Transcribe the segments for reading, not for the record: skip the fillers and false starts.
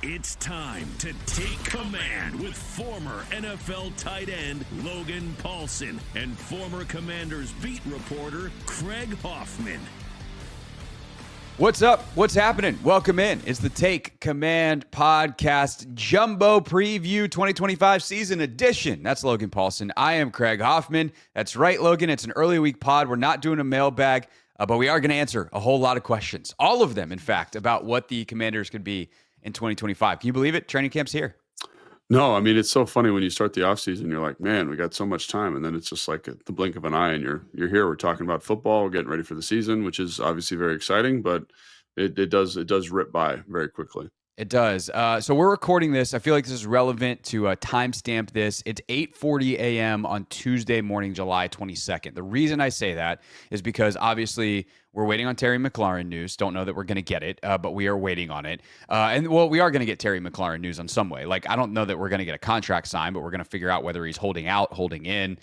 It's time to take command with former NFL tight end Logan Paulsen and former Commanders beat reporter Craig Hoffman. What's up? What's happening? Welcome in. It's the Take Command Podcast Jumbo Preview 2025 Season Edition. That's Logan Paulsen. I am Craig Hoffman. That's right, Logan. It's an early week pod. We're not doing a mailbag, but we are going to answer a whole lot of questions. All of them, in fact, about what the Commanders could be in 2025. Can you believe it? Training camp's here. No, I mean, it's so funny when you start the offseason, you're like, man, we got so much time. And then it's just like the blink of an eye and you're here. We're talking about football, we're getting ready for the season, which is obviously very exciting, but it does rip by very quickly. It does. So we're recording this. I feel like this is relevant to timestamp this. It's 8:40 a.m. on Tuesday morning, July 22nd. The reason I say that is because obviously we're waiting on Terry McLaurin news. Don't know that we're going to get it, but we are waiting on it. We are going to get Terry McLaurin news on some way. Like, I don't know that we're going to get a contract signed, but we're going to figure out whether he's holding out, holding in.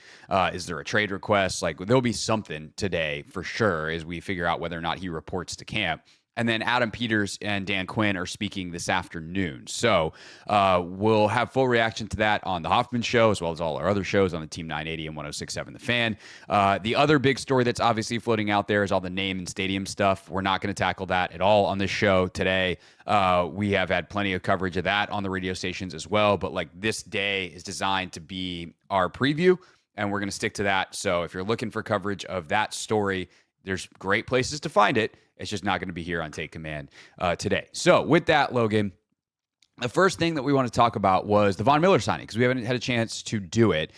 Is there a trade request? Like, there'll be something today for sure as we figure out whether or not he reports to camp. And then Adam Peters and Dan Quinn are speaking this afternoon. So we'll have full reaction to that on the Hoffman Show, as well as all our other shows on the Team 980 and 106.7 The Fan. The other big story that's obviously floating out there is all the name and stadium stuff. We're not going to tackle that at all on this show today. We have had plenty of coverage of that on the radio stations as well. But like, this day is designed to be our preview, and we're going to stick to that. So if you're looking for coverage of that story, there's great places to find it. It's just not going to be here on Take Command today. So with that, Logan, the first thing that we want to talk about was the Von Miller signing, because we haven't had a chance to do it.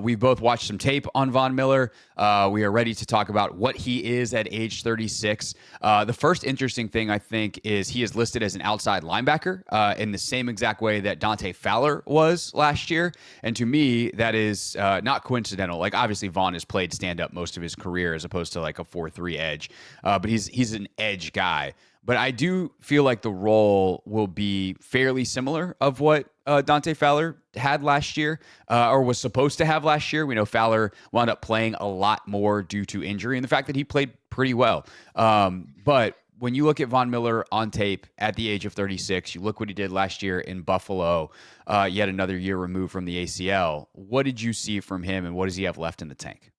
We've both watched some tape on Von Miller. We are ready to talk about what he is at age 36. The first interesting thing, I think, is he is listed as an outside linebacker in the same exact way that Dante Fowler was last year. And to me, that is not coincidental. Like, obviously, Von has played stand-up most of his career as opposed to like a 4-3 edge. But he's an edge guy. But I do feel like the role will be fairly similar of what Dante Fowler had last year or was supposed to have last year. We know Fowler wound up playing a lot more due to injury and the fact that he played pretty well. But when you look at Von Miller on tape at the age of 36, you look what he did last year in Buffalo, yet another year removed from the ACL. What did you see from him, and what does he have left in the tank?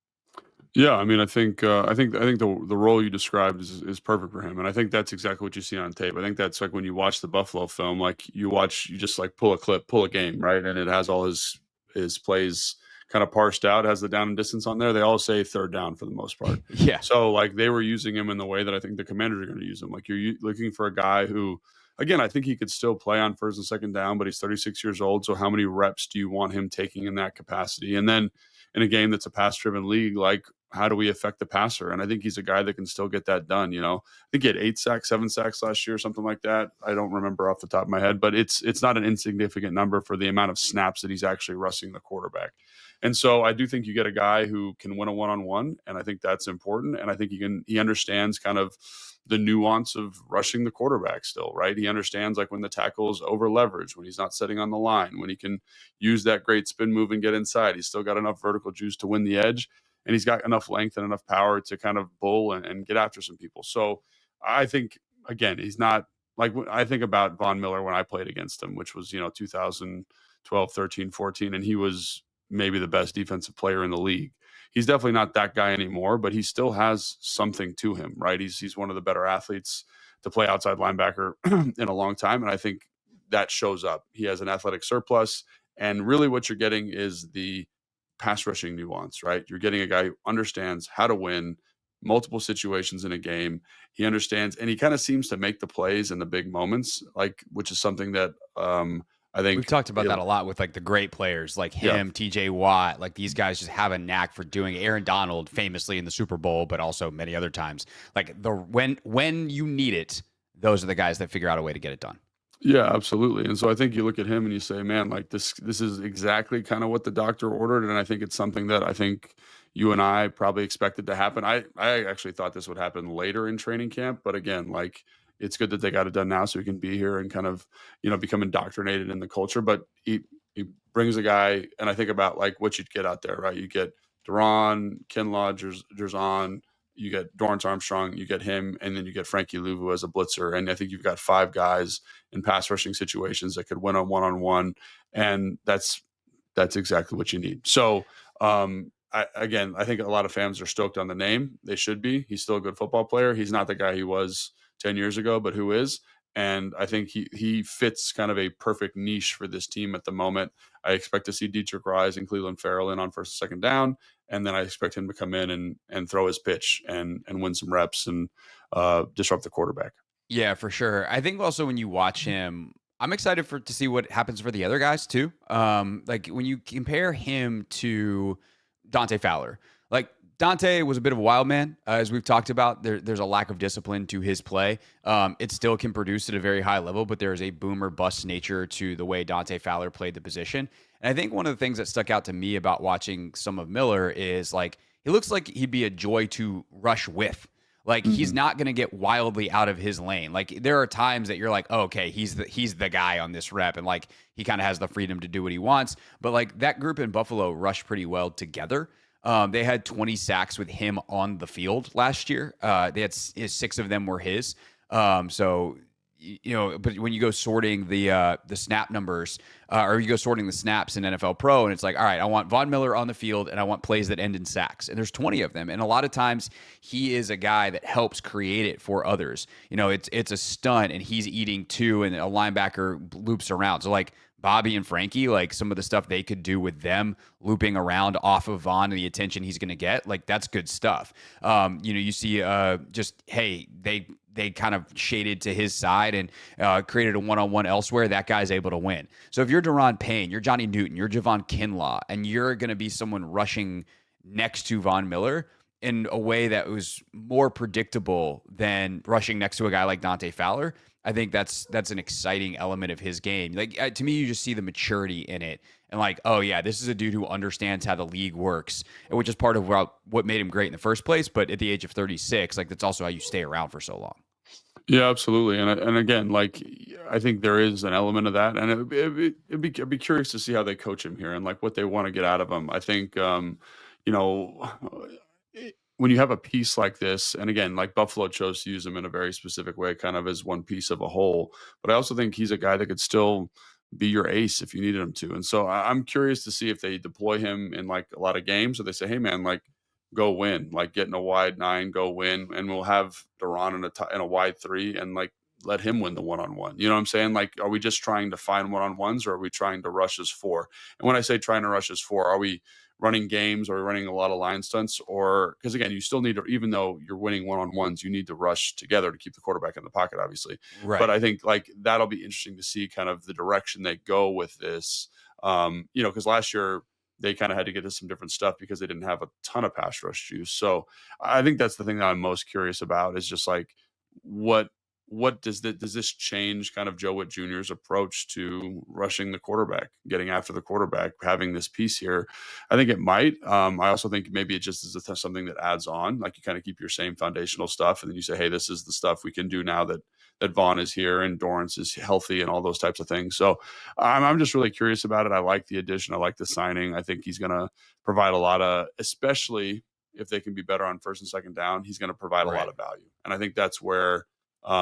Yeah, I mean, I think the role you described is perfect for him, and I think that's exactly what you see on tape. I think that's like when you watch the Buffalo film, like you just like pull a clip, pull a game, right, and it has all his plays kind of parsed out, has the down and distance on there. They all say third down for the most part. Yeah. So like they were using him in the way that I think the Commanders are going to use him. Like you're looking for a guy who, again, I think he could still play on first and second down, but he's 36 years old. So how many reps do you want him taking in that capacity? And then in a game that's a pass-driven league, like, how do we affect the passer? And I think he's a guy that can still get that done. You know, I think he had 8 sacks, 7 sacks last year, something like that. I don't remember off the top of my head, but it's not an insignificant number for the amount of snaps that he's actually rushing the quarterback. And so I do think you get a guy who can win a one-on-one, and I think that's important. And I think he understands kind of the nuance of rushing the quarterback still, right? He understands like when the tackle is over leveraged, when he's not sitting on the line, when he can use that great spin move and get inside. He's still got enough vertical juice to win the edge. And he's got enough length and enough power to kind of bull and get after some people. So I think, again, he's not like, I think about Von Miller when I played against him, which was, 2012, 13, 14, and he was maybe the best defensive player in the league. He's definitely not that guy anymore, but he still has something to him, right? He's one of the better athletes to play outside linebacker in a long time. And I think that shows up. He has an athletic surplus. And really what you're getting is the pass rushing nuance, right? You're getting a guy who understands how to win multiple situations in a game. He understands, and he kind of seems to make the plays in the big moments, like, which is something that I think we've talked about that a lot with like the great players like him, TJ Watt. Like, these guys just have a knack for doing it. Aaron Donald, famously in the Super Bowl, but also many other times. Like, when you need it, those are the guys that figure out a way to get it done. Yeah, absolutely. And so I think you look at him and you say, man, like this is exactly kind of what the doctor ordered. And I think it's something that I think you and I probably expected to happen. I actually thought this would happen later in training camp. But again, like, it's good that they got it done now so he can be here and kind of, become indoctrinated in the culture. But he brings a guy, and I think about like what you'd get out there, right? You get Duran, Kinlaw, Jerzon, you get Dorrance Armstrong, you get him, and then you get Frankie Louvu as a blitzer. And I think you've got 5 guys in pass rushing situations that could win on one-on-one. And that's exactly what you need. So, I think a lot of fans are stoked on the name. They should be. He's still a good football player. He's not the guy he was 10 years ago, but who is? And I think he fits kind of a perfect niche for this team at the moment. I expect to see Dietrich Rise and Cleveland Farrell in on first and second down. And then I expect him to come in and throw his pitch and win some reps and disrupt the quarterback. Yeah, for sure. I think also when you watch him, I'm excited to see what happens for the other guys too. Like when you compare him to Dante Fowler, like Dante was a bit of a wild man, as we've talked about. There's a lack of discipline to his play. It still can produce at a very high level, but there is a boom or bust nature to the way Dante Fowler played the position. And I think one of the things that stuck out to me about watching some of Miller is like he looks like he'd be a joy to rush with. Like he's not going to get wildly out of his lane. Like there are times that you're like, oh, okay, he's the guy on this rep, and like he kind of has the freedom to do what he wants. But like that group in Buffalo rushed pretty well together. They had 20 sacks with him on the field last year. They had 6 of them were his. So but when you go sorting the snap numbers, or you go sorting the snaps in NFL Pro, and it's like, all right, I want Von Miller on the field, and I want plays that end in sacks, and there's 20 of them, and a lot of times he is a guy that helps create it for others. It's a stunt, and he's eating 2, and a linebacker loops around. So like Bobby and Frankie, like some of the stuff they could do with them looping around off of Von and the attention he's going to get, like that's good stuff. You see they kind of shaded to his side and created a one-on-one elsewhere. That guy's able to win. So if you're Daron Payne, you're Johnny Newton, you're Javon Kinlaw, and you're going to be someone rushing next to Von Miller in a way that was more predictable than rushing next to a guy like Dante Fowler, I think that's an exciting element of his game. Like to me, you just see the maturity in it, and like, oh yeah, this is a dude who understands how the league works, which is part of what made him great in the first place. But at the age of 36, like that's also how you stay around for so long. Yeah, absolutely. And again, like I think there is an element of that, and I'd be curious to see how they coach him here and like what they want to get out of him. I think when you have a piece like this, and again, like Buffalo chose to use him in a very specific way, kind of as one piece of a whole. But I also think he's a guy that could still be your ace if you needed him to. And so I'm curious to see if they deploy him in like a lot of games, or they say, hey man, like go win, like get in a wide 9, go win, and we'll have Duran in a wide 3, and like let him win the one-on-one. You know what I'm saying? Like, are we just trying to find one-on-ones, or are we trying to rush as 4? And when I say trying to rush as 4, are we running games, or running a lot of line stunts? Or because again, you still need to, even though you're winning one-on-ones, you need to rush together to keep the quarterback in the pocket, obviously. Right. But I think like that'll be interesting to see kind of the direction they go with this. Because last year they kind of had to get to some different stuff because they didn't have a ton of pass rush juice. So I think that's the thing that I'm most curious about is just like what does this change kind of Joe Witt Jr.'s approach to rushing the quarterback, getting after the quarterback, having this piece here? I think it might. I also think maybe it just is something that adds on, like you kind of keep your same foundational stuff, and then you say, hey, this is the stuff we can do now that Vaughn is here and Dorrance is healthy and all those types of things. So I'm just really curious about it. I like the addition. I like the signing. I think he's going to provide a lot of, especially if they can be better on first and second down, he's going to provide a lot of value. And I think that's where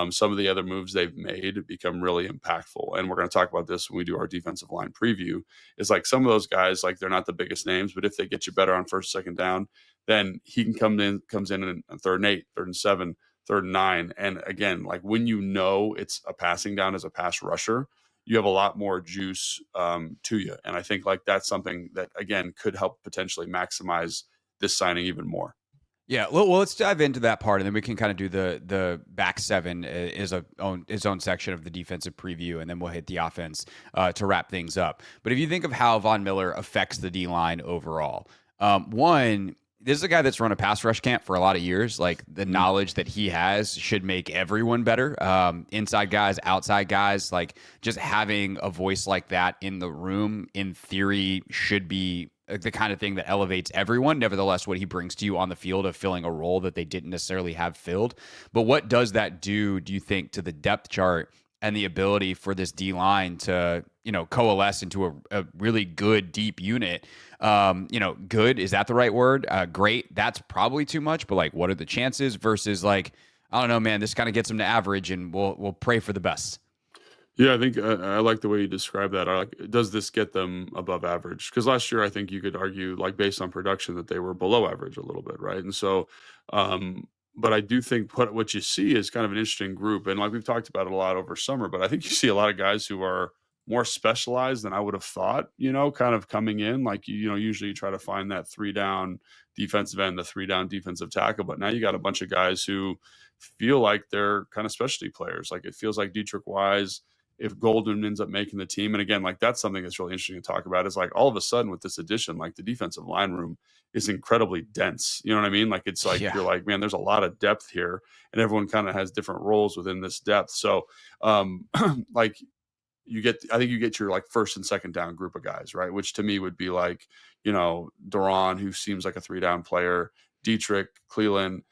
some of the other moves they've made become really impactful. And we're going to talk about this when we do our defensive line preview. Is like some of those guys, like they're not the biggest names, but if they get you better on first, second down, then he comes in on 3rd and 8, 3rd and 7, 3rd and 9. And again, like when it's a passing down as a pass rusher, you have a lot more juice to you. And I think like that's something that again could help potentially maximize this signing even more. Yeah, well, let's dive into that part, and then we can kind of do the back 7 is its own section of the defensive preview, and then we'll hit the offense to wrap things up. But if you think of how Von Miller affects the D-line overall, one, this is a guy that's run a pass rush camp for a lot of years. Like the knowledge that he has should make everyone better. Inside guys, outside guys, like just having a voice like that in the room, in theory, should be the kind of thing that elevates everyone. Nevertheless, what he brings to you on the field of filling a role that they didn't necessarily have filled. But what does that do you think, to the depth chart and the ability for this D line to, coalesce into a really good deep unit. Good, is that the right word? Great, that's probably too much, but like, what are the chances versus like, I don't know, man, this kind of gets them to average, and we'll pray for the best. Yeah, I think I like the way you describe that. Does this get them above average? Because last year, I think you could argue, like based on production, that they were below average a little bit, right? And so, um, but I do think what you see is kind of an interesting group, and like we've talked about it a lot over summer. But I think you see a lot of guys who are more specialized than I would have thought. Kind of coming in, like usually you try to find that 3-down defensive end, the 3-down defensive tackle, but now you got a bunch of guys who feel like they're kind of specialty players. Like it feels like Dietrich Wise, if Golden ends up making the team. And again, like that's something that's really interesting to talk about, is like all of a sudden with this addition, like the defensive line room is incredibly dense. You know what I mean? Like it's like, Yeah. you're like, man, there's a lot of depth here, and everyone kind of has different roles within this depth. So like I think you get your like first and second down group of guys, right? Which to me would be like, Duran, who seems like a 3-down player, Dietrich, Cleland,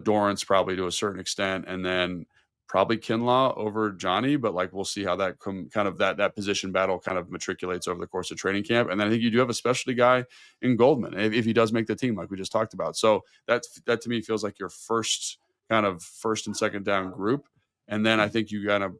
Dorrance probably to a certain extent, and then probably Kinlaw over Johnny, but like we'll see how that kind of that position battle kind of matriculates over the course of training camp. And then I think you do have a specialty guy in Goldman if he does make the team, like we just talked about. So that to me feels like your first and second down group, and then I think you kind of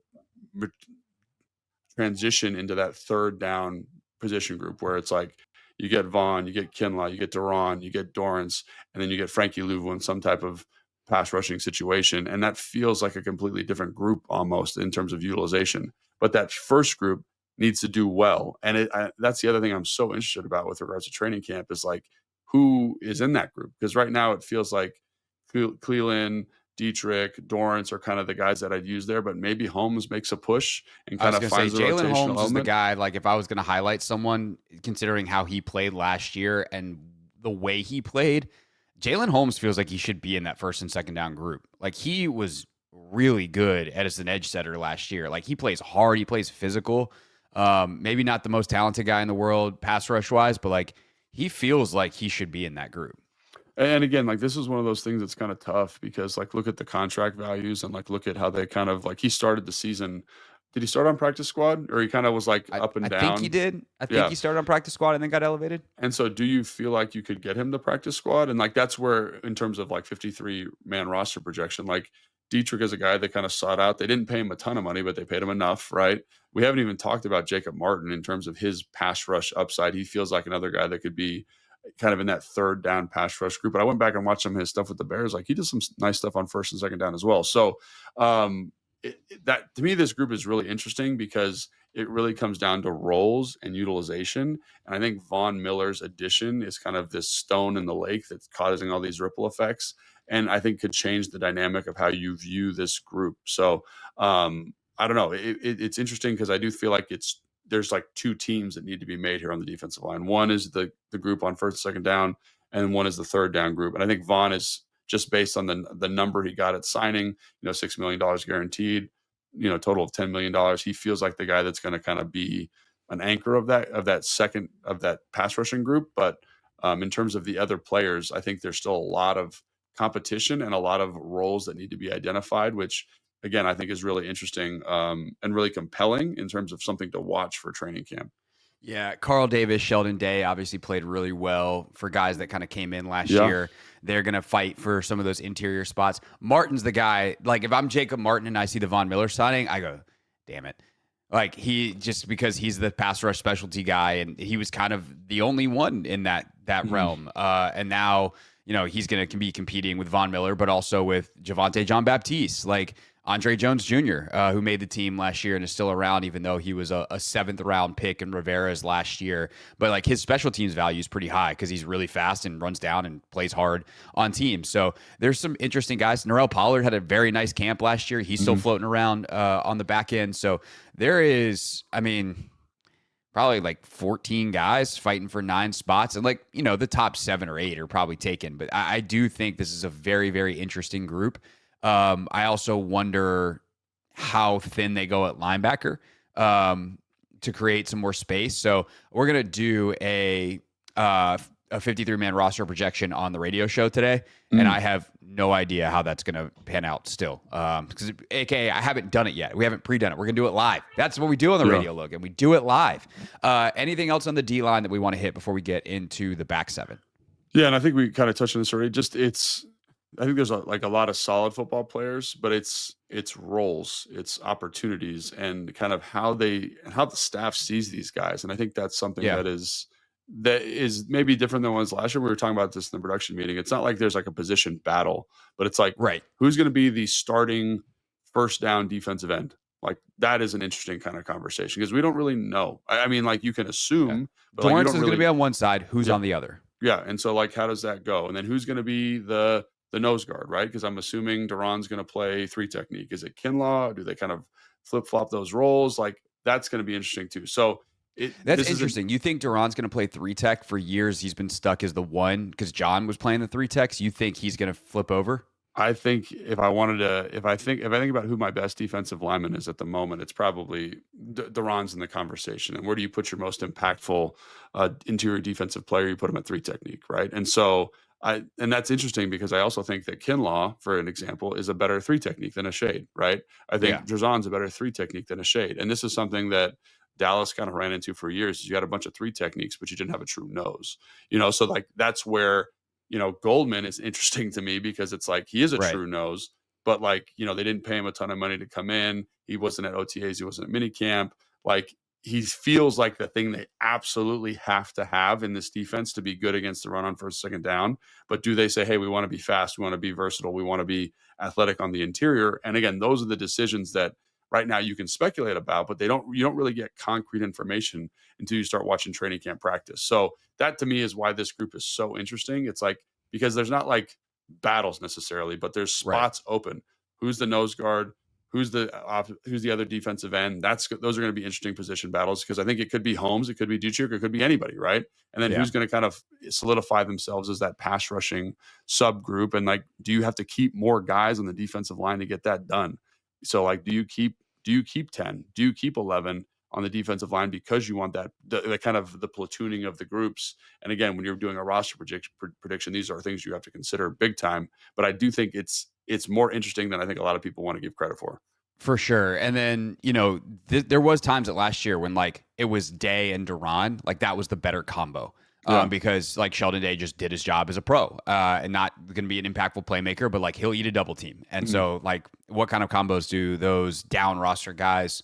transition into that third down position group where it's like you get Vaughn, you get Kinlaw, you get Duran, you get Dorrance, and then you get Frankie Louvu in some type of pass rushing situation. And that feels like a completely different group almost in terms of utilization. But that first group needs to do well. And that's the other thing I'm so interested about with regards to training camp is like, who is in that group? Because right now it feels like Cleland, Dietrich, Dorrance are kind of the guys that I'd use there, but maybe Holmes makes a push and kind of finds the rotational Jalen Holmes is the element. guy, like if I was going to highlight someone, considering how he played last year and the way he played, Jalen Holmes feels like he should be in that first and second down group. Like he was really good as an edge setter last year. Like he plays hard, he plays physical. Maybe not the most talented guy in the world pass rush wise, but like he feels like he should be in that group. And again, like this is one of those things that's kind of tough because like look at the contract values and like look at how they kind of like he started the season. Did he start on practice squad, or he kind of was like up and down? I think he did. I think he started on practice squad and then got elevated. And so do you feel like you could get him to practice squad? And like that's where, in terms of like 53-man roster projection, like Dietrich is a guy that kind of sought out. They didn't pay him a ton of money, but they paid him enough, right? We haven't even talked about Jacob Martin in terms of his pass rush upside. He feels like another guy that could be kind of in that third down pass rush group. But I went back and watched some of his stuff with the Bears. Like he did some nice stuff on first and second down as well. So that to me, this group is really interesting because it really comes down to roles and utilization. And I think Von Miller's addition is kind of this stone in the lake that's causing all these ripple effects. And I think could change the dynamic of how you view this group. So I don't know. It's interesting because I do feel like there's like two teams that need to be made here on the defensive line. One is the group on first and second down, and one is the third down group. And I think Vaughn is, just based on the number he got at signing, $6 million guaranteed, total of $10 million. He feels like the guy that's going to kind of be an anchor of that pass rushing group. But in terms of the other players, I think there's still a lot of competition and a lot of roles that need to be identified, which again, I think is really interesting and really compelling in terms of something to watch for training camp. Yeah, Carl Davis, Sheldon Day obviously played really well for guys that kind of came in last year. They're going to fight for some of those interior spots. Martin's the guy, like if I'm Jacob Martin and I see the Von Miller signing, I go, damn it. Like because he's the pass rush specialty guy and he was kind of the only one in that realm. And now, he's going to be competing with Von Miller, but also with Javonte Jean-Baptiste. Like Andre Jones Jr., who made the team last year and is still around, even though he was a 7th round pick in Rivera's last year. But like his special teams value is pretty high because he's really fast and runs down and plays hard on teams. So there's some interesting guys. Norrell Pollard had a very nice camp last year. He's still floating around on the back end. So there is, probably like 14 guys fighting for 9 spots. And like, the top 7 or 8 are probably taken. But I do think this is a very, very interesting group. I also wonder how thin they go at linebacker to create some more space. So we're going to do a a 53-man roster projection on the radio show today, and I have no idea how that's going to pan out still. Because, AKA, I haven't done it yet. We haven't pre-done it. We're going to do it live. That's what we do on the radio, Logan. We do it live. Anything else on the D-line that we want to hit before we get into the back seven? Yeah, and I think we kind of touched on this already. I think there's a lot of solid football players, but it's roles, it's opportunities, and kind of how the staff sees these guys. And I think that's something that is maybe different than was last year. We were talking about this in the production meeting. It's not like there's like a position battle, but it's like, who's going to be the starting first down defensive end? Like, that is an interesting kind of conversation because we don't really know. I mean, like, you can assume, but Dorrance is going to be on one side. Who's on the other? Yeah, and so like, how does that go? And then who's going to be the nose guard, right? Because I'm assuming Duran's going to play 3 technique. Is it Kinlaw? Do they kind of flip flop those roles? Like, that's going to be interesting too. So that's interesting. You think Duran's going to play 3 tech? For years he's been stuck as the 1 because John was playing the 3 techs. You think he's going to flip over? I think if I think about who my best defensive lineman is at the moment, it's probably Duran's in the conversation. And where do you put your most impactful interior defensive player? You put him at 3 technique, right? And so and that's interesting because I also think that Kinlaw, for an example, is a better 3 technique than a shade, right? I think Drazan's a better 3 technique than a shade. And this is something that Dallas kind of ran into for years. You had a bunch of 3 techniques, but you didn't have a true nose, so like that's where, Goldman is interesting to me because it's like, he is a true nose, but like, they didn't pay him a ton of money to come in. He wasn't at OTAs. He wasn't at minicamp. Like, he feels like the thing they absolutely have to have in this defense to be good against the run on first, second down. But do they say, hey, we want to be fast, we want to be versatile, we want to be athletic on the interior? And again, those are the decisions that right now you can speculate about, but you don't really get concrete information until you start watching training camp practice. So that to me is why this group is so interesting. It's like, because there's not like battles necessarily, but there's spots open. Who's the nose guard? Who's the other defensive end? Those are going to be interesting position battles because I think it could be Holmes, it could be Duchik, it could be anybody, right? And then who's going to kind of solidify themselves as that pass rushing subgroup? And like, do you have to keep more guys on the defensive line to get that done? So like, do you keep 10? Do you keep 11 on the defensive line because you want that the kind of the platooning of the groups? And again, when you're doing a roster prediction, these are things you have to consider big time. But I do think it's more interesting than I think a lot of people want to give credit for. For sure. And then, there was times at last year when like it was Day and Duran, like that was the better combo. Because like Sheldon Day just did his job as a pro and not going to be an impactful playmaker, but like he'll eat a double team. And so like, what kind of combos do those down roster guys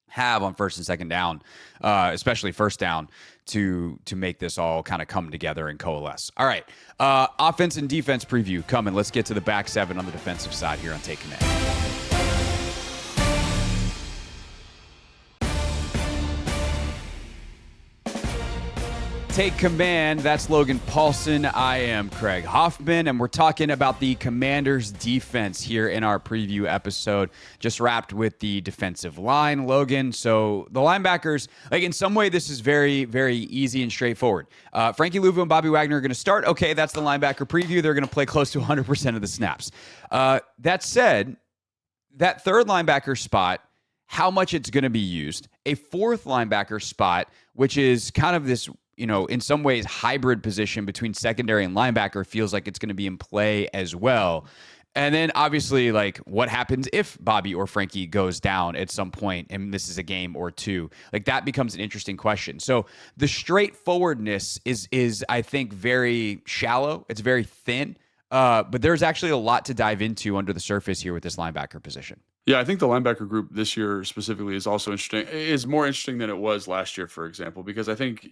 have on first and second down, especially first down, to make this all kind of come together and coalesce? All right. Offense and defense preview coming. Let's get to the back seven on the defensive side here on Take Command. Take Command. That's Logan Paulsen. I am Craig Hoffman, and we're talking about the Commanders' defense here in our preview episode. Just wrapped with the defensive line, Logan. So the linebackers, like in some way, this is very, very easy and straightforward. Frankie Louvu and Bobby Wagner are going to start. Okay, that's the linebacker preview. They're going to play close to 100% of the snaps. That said, that third linebacker spot, how much it's going to be used. A fourth linebacker spot, which is kind of this, in some ways, hybrid position between secondary and linebacker, feels like it's going to be in play as well. And then obviously, like, what happens if Bobby or Frankie goes down at some point and misses a game or two? Like, that becomes an interesting question. So the straightforwardness is I think, very shallow. It's very thin. But there's actually a lot to dive into under the surface here with this linebacker position. Yeah, I think the linebacker group this year specifically is also interesting. Is more interesting than it was last year, for example, because I think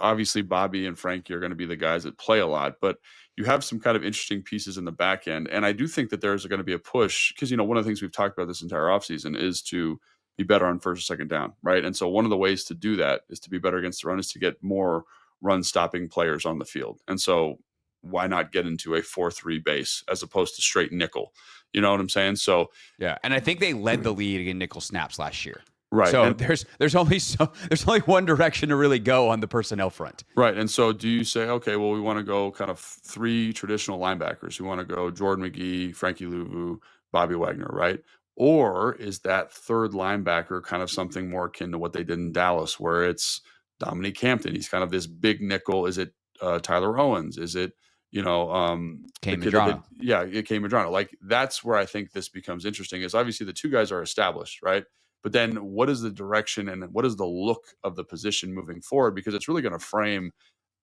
obviously Bobby and Frankie are going to be the guys that play a lot, but you have some kind of interesting pieces in the back end. And I do think that there's going to be a push because, one of the things we've talked about this entire offseason is to be better on first or second down, right? And so one of the ways to do that is to be better against the run is to get more run stopping players on the field. And so why not get into a 4-3 base as opposed to straight nickel? You know what I'm saying? So yeah, and I think they led the league in nickel snaps last year. Right. So there's only one direction to really go on the personnel front. Right. And so do you say, okay, well, we want to go kind of 3 traditional linebackers. We want to go Jordan McGee, Frankie Louvu, Bobby Wagner, right? Or is that third linebacker kind of something more akin to what they did in Dallas, where it's Dominique Hampton? He's kind of this big nickel. Is it Tyler Owens? Is it, Kane the kid that did, Madrano. yeah, it came Madrano. Like that's where I think this becomes interesting. Is obviously the two guys are established, right? But then what is the direction and what is the look of the position moving forward? Because it's really going to frame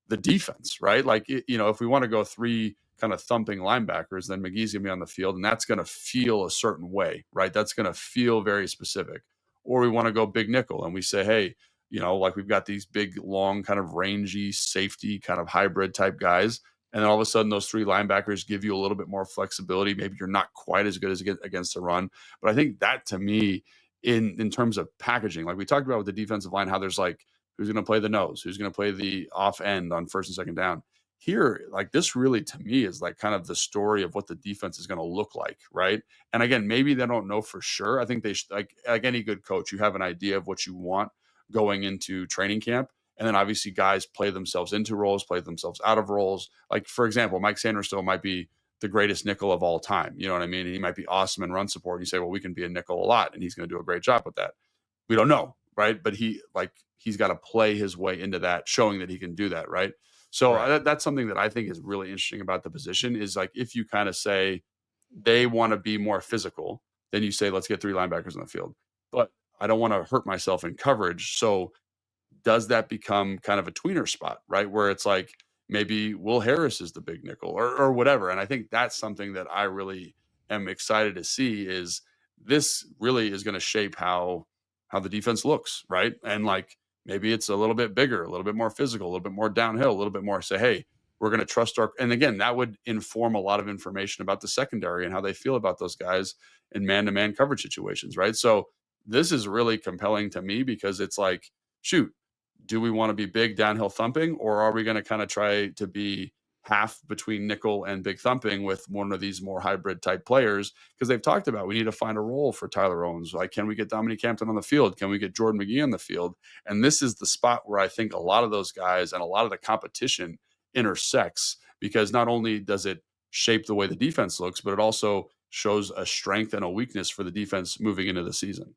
the defense, right? Like, if we want to go three kind of thumping linebackers, then McGee's going to be on the field, and that's going to feel a certain way, right? That's going to feel very specific. Or we want to go big nickel, and we say, hey, like we've got these big, long, kind of rangy safety, kind of hybrid type guys. And then all of a sudden, those three linebackers give you a little bit more flexibility. Maybe you're not quite as good as against the run. But I think that, to me, in terms of packaging, like we talked about with the defensive line, how there's like, who's going to play the nose, who's going to play the off end on first and second down. Here, like this really, to me, is like kind of the story of what the defense is going to look like, right? And again, maybe they don't know for sure. I think they should, like any good coach, you have an idea of what you want going into training camp. And then obviously guys play themselves into roles, play themselves out of roles. Like, for example, Mike Sanders still might be the greatest nickel of all time. You know what I mean? And he might be awesome in run support. And you say, well, we can be a nickel a lot, and he's going to do a great job with that. We don't know, right? But he's got to play his way into that, showing that he can do that, right? So Right. that's something that I think is really interesting about the position is like if you kind of say they want to be more physical, then you say, let's get three linebackers on the field. But I don't want to hurt myself in coverage. So does that become kind of a tweener spot, right? Where it's like maybe Will Harris is the big nickel or whatever. And I think that's something that I really am excited to see is this really is going to shape how the defense looks, right? And like maybe it's a little bit bigger, a little bit more physical, a little bit more downhill, a little bit more say, hey, we're going to trust our, and again, that would inform a lot of information about the secondary and how they feel about those guys in man-to-man coverage situations, right? So this is really compelling to me because it's like, shoot, do we want to be big downhill thumping, or are we going to kind of try to be half between nickel and big thumping with one of these more hybrid type players? Because they've talked about we need to find a role for Tyler Owens. Like, can we get Dominique Hampton on the field? Can we get Jordan McGee on the field? And this is the spot where I think a lot of those guys and a lot of the competition intersects, because not only does it shape the way the defense looks, but it also shows a strength and a weakness for the defense moving into the season.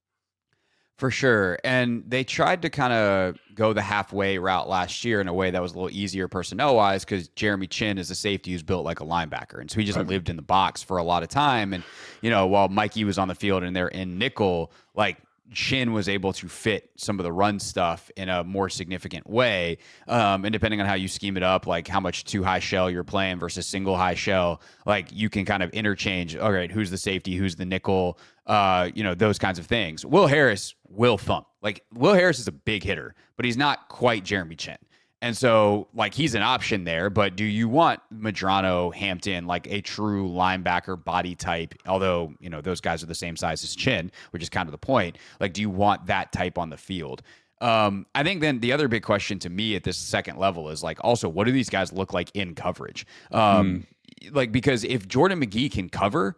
For sure. And they tried to kind of go the halfway route last year in a way that was a little easier personnel wise because Jeremy Chin is a safety who's built like a linebacker. And so he just lived in the box for a lot of time. And, while Mikey was on the field and they're in nickel, like Chin was able to fit some of the run stuff in a more significant way. And depending on how you scheme it up, like how much two high shell you're playing versus single high shell, like you can kind of interchange, all right, who's the safety, who's the nickel, those kinds of things. Will Harris will thump. Like Will Harris is a big hitter, but he's not quite Jeremy Chin. And so, like, he's an option there, but do you want Madrano, Hampton, like a true linebacker body type? Although, those guys are the same size as Chin, which is kind of the point. Like, do you want that type on the field? I think then the other big question to me at this second level is like, also, what do these guys look like in coverage? Like, because if Jordan McGee can cover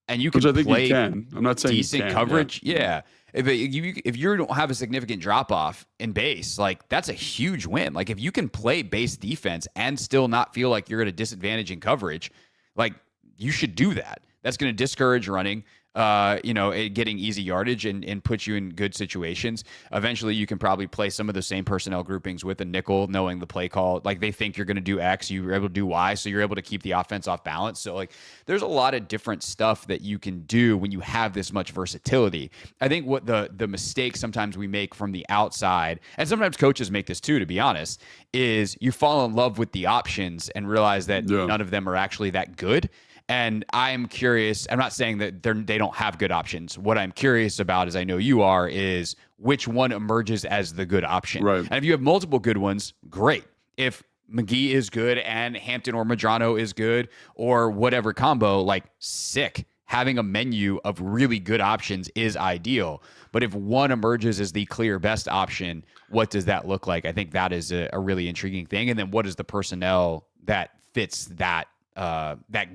and you can Which I think play he can. I'm not saying decent coverage, yeah. If you don't have a significant drop off in base, like that's a huge win. Like if you can play base defense and still not feel like you're at a disadvantage in coverage, like you should do that. That's going to discourage running. Getting easy yardage and put you in good situations. Eventually, you can probably play some of the same personnel groupings with a nickel, knowing the play call. Like they think you're going to do X, you're able to do Y, so you're able to keep the offense off balance. So like, there's a lot of different stuff that you can do when you have this much versatility. I think what the mistake sometimes we make from the outside, and sometimes coaches make this too, to be honest, is you fall in love with the options and realize that none of them are actually that good. And I'm curious, I'm not saying that they don't have good options. What I'm curious about, as I know you are, is which one emerges as the good option. Right. And if you have multiple good ones, great. If McGee is good and Hampton or Madrano is good or whatever combo, like sick. Having a menu of really good options is ideal. But if one emerges as the clear best option, what does that look like? I think that is a really intriguing thing. And then what is the personnel that fits that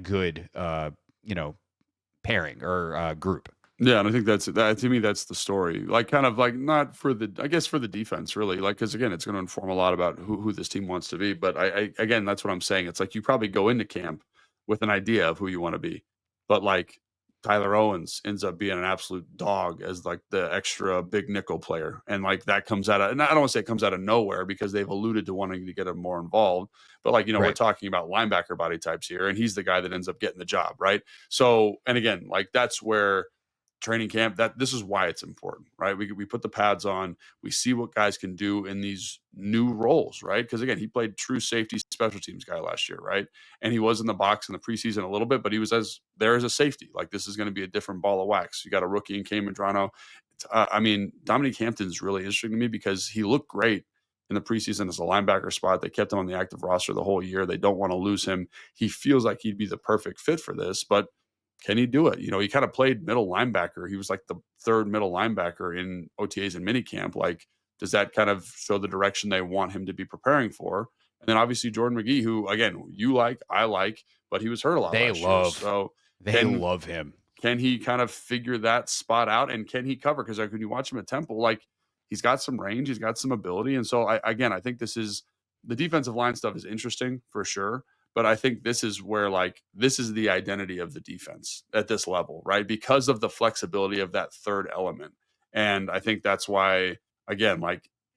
good, pairing or group. Yeah, and I think that to me that's the story. Like kind of like not for I guess for the defense really, like because again it's going to inform a lot about who this team wants to be. But I again that's what I'm saying. It's like you probably go into camp with an idea of who you want to be, but like Tyler Owens ends up being an absolute dog as like the extra big nickel player. And like that comes out of, and I don't want to say it comes out of nowhere because they've alluded to wanting to get him more involved. But like, we're Right. talking about linebacker body types here, and he's the guy that ends up getting the job. Right. So, and again, like that's where training camp, that this is why it's important, right? We put the pads on, we see what guys can do in these new roles, right? Because again, he played true safety special teams guy last year, right? And he was in the box in the preseason a little bit, but he was there as a safety. Like this is going to be a different ball of wax. You got a rookie in Cam Medrano. I mean, Dominique Hampton's really interesting to me because he looked great in the preseason as a linebacker spot. They kept him on the active roster the whole year. They don't want to lose him. He feels like he'd be the perfect fit for this, but can he do it? He kind of played middle linebacker. He was like the third middle linebacker in OTAs and minicamp. Like, does that kind of show the direction they want him to be preparing for? And then obviously Jordan McGee, who again, I like, but he was hurt a lot They last love, year. So they love him. Can he kind of figure that spot out, and can he cover? Because like when you watch him at Temple, like he's got some range, he's got some ability. And so I think this is the defensive line stuff is interesting for sure. But I think this is where this is the identity of the defense at this level, right? Because of the flexibility of that third element. And I think that's why, again, we're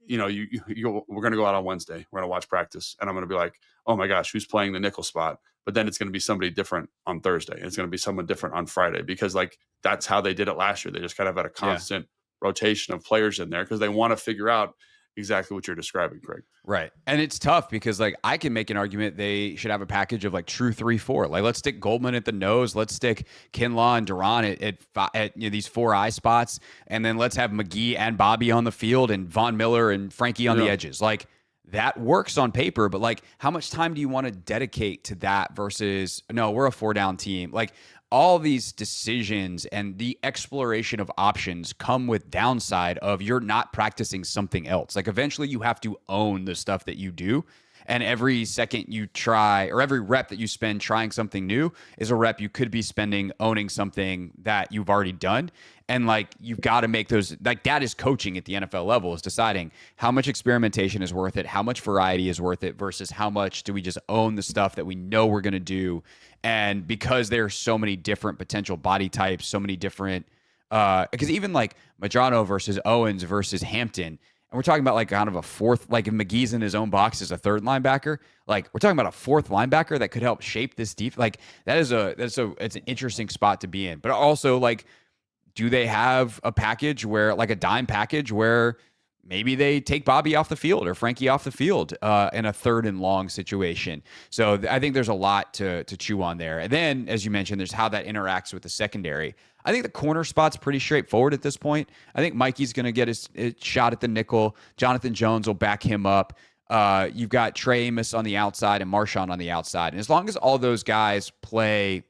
going to go out on Wednesday. We're going to watch practice, and I'm going to be like, oh my gosh, who's playing the nickel spot? But then it's going to be somebody different on Thursday. And it's going to be someone different on Friday, because that's how they did it last year. They just kind of had a constant rotation of players in there because they want to figure out exactly what you're describing, Craig. Right. And it's tough because I can make an argument they should have a package of true 3-4. Let's stick Goldman at the nose. Let's stick Kinlaw and Duran at these 4 eye spots. And then let's have McGee and Bobby on the field and Von Miller and Frankie on the edges. That works on paper, but how much time do you want to dedicate to that versus, no, we're a 4-down team. All these decisions and the exploration of options come with downside of you're not practicing something else. Eventually you have to own the stuff that you do. And every second you try, or every rep that you spend trying something new is a rep you could be spending owning something that you've already done. And you've got to make those, that is coaching at the NFL level, is deciding how much experimentation is worth it, how much variety is worth it versus how much do we just own the stuff that we know we're going to do. And because there are so many different potential body types, so many different, because even Medrano versus Owens versus Hampton, and we're talking about kind of a fourth, if McGee's in his own box as a third linebacker, we're talking about a fourth linebacker that could help shape this defense. It's an interesting spot to be in. But also do they have a package where a dime package where maybe they take Bobby off the field or Frankie off the field in a third and long situation? So I think there's a lot to chew on there. And then, as you mentioned, there's how that interacts with the secondary. I think the corner spot's pretty straightforward at this point. I think Mikey's going to get his shot at the nickel. Jonathan Jones will back him up. You've got Trey Amos on the outside and Marshawn on the outside. And as long as all those guys play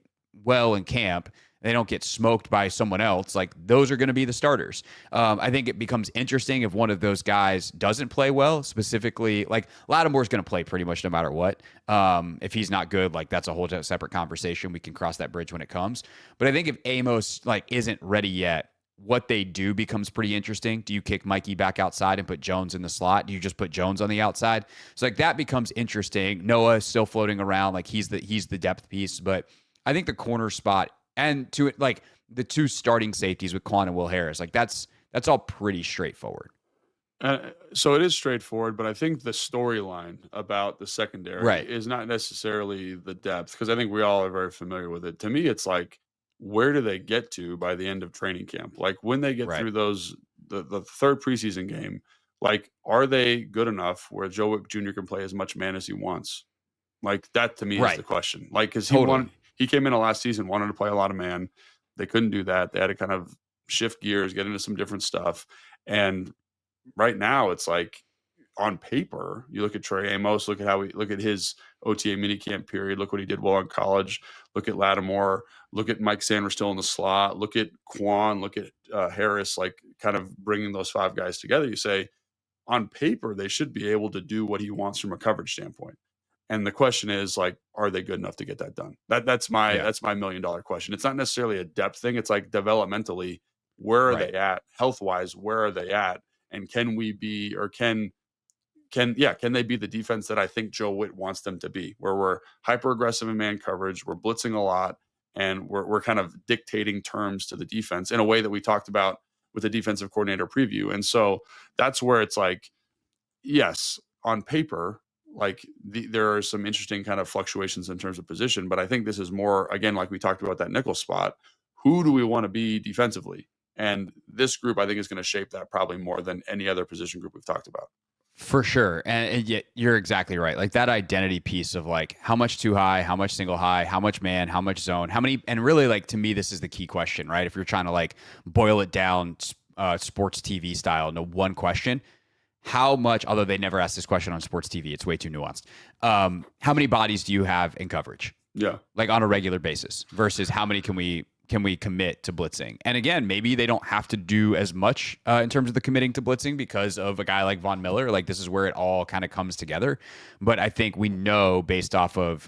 well in camp, they don't get smoked by someone else, those are going to be the starters. I think it becomes interesting if one of those guys doesn't play well, specifically, Lattimore's going to play pretty much no matter what. If he's not good, that's a whole separate conversation. We can cross that bridge when it comes. But I think if Amos isn't ready yet, what they do becomes pretty interesting. Do you kick Mikey back outside and put Jones in the slot? Do you just put Jones on the outside? So that becomes interesting. Noah's still floating around, he's the depth piece, but I think the corner spot, and to it, the 2 starting safeties with Quan and Will Harris, that's all pretty straightforward. So it is straightforward, but I think the storyline about the secondary is not necessarily the depth, because I think we all are very familiar with it. To me, it's where do they get to by the end of training camp? When they get through the third preseason game, are they good enough where Joe Wick Jr. can play as much man as he wants? That to me is the question. Because he came in last season, wanted to play a lot of man. They couldn't do that. They had to kind of shift gears, get into some different stuff. And right now it's on paper, you look at Trey Amos, look at his OTA minicamp period, look what he did well in college, look at Lattimore, look at Mike Sanders still in the slot, look at Quan, look at Harris, kind of bringing those 5 guys together. You say, on paper, they should be able to do what he wants from a coverage standpoint. And the question is, are they good enough to get that done? That's my $1 million question. It's not necessarily a depth thing. It's developmentally, where are they at? Health-wise, where are they at? And can we be, or can they be the defense that I think Joe Witt wants them to be, where we're hyper aggressive in man coverage, we're blitzing a lot, and we're kind of dictating terms to the defense in a way that we talked about with the defensive coordinator preview. And so that's where it's like, yes, on paper, like there are some interesting kind of fluctuations in terms of position, but I think this is more, again, like we talked about that nickel spot. Who do we want to be defensively? And this group, I think, is going to shape that probably more than any other position group we've talked about. For sure. And yet you're exactly right. Like that identity piece of like how much too high, how much single high, how much man, how much zone, how many, and really like to me, this is the key question, right? If you're trying to like boil it down sports TV style into one question, how much, although they never ask this question on sports TV, it's way too nuanced. How many bodies do you have in coverage? Yeah. Like on a regular basis versus how many can we commit to blitzing? And again, maybe they don't have to do as much in terms of the committing to blitzing because of a guy like Von Miller. Like this is where it all kind of comes together. But I think we know based off of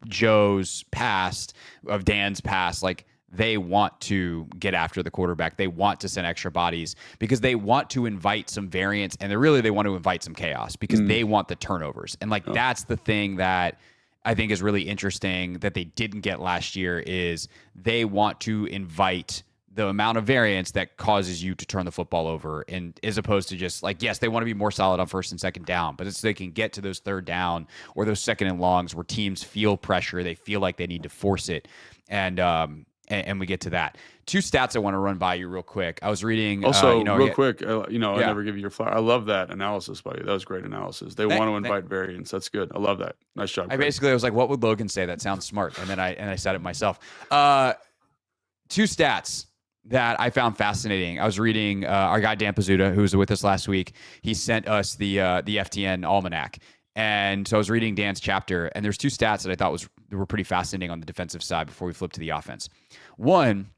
Joe's past, of Dan's past, like they want to get after the quarterback. They want to send extra bodies because they want to invite some variance, and they want to invite some chaos because they want the turnovers. And like that's the thing that I think is really interesting that they didn't get last year is they want to invite the amount of variance that causes you to turn the football over, and as opposed to just like, yes, they want to be more solid on first and second down, but it's so they can get to those third down or those second and longs where teams feel pressure. They feel like they need to force it. And we get to that. Two stats I want to run by you real quick. I was reading also real quick. I never give you your flower. I love that analysis by you. That was great analysis. They want to invite variance. That's good. I love that. Nice job. I was like, what would Logan say? That sounds smart. And then I said it myself. Two stats that I found fascinating. I was reading our guy Dan Pizzuta, who was with us last week. He sent us the FTN Almanac. And so I was reading Dan's chapter, and there's two stats that I thought were pretty fascinating on the defensive side before we flip to the offense. One,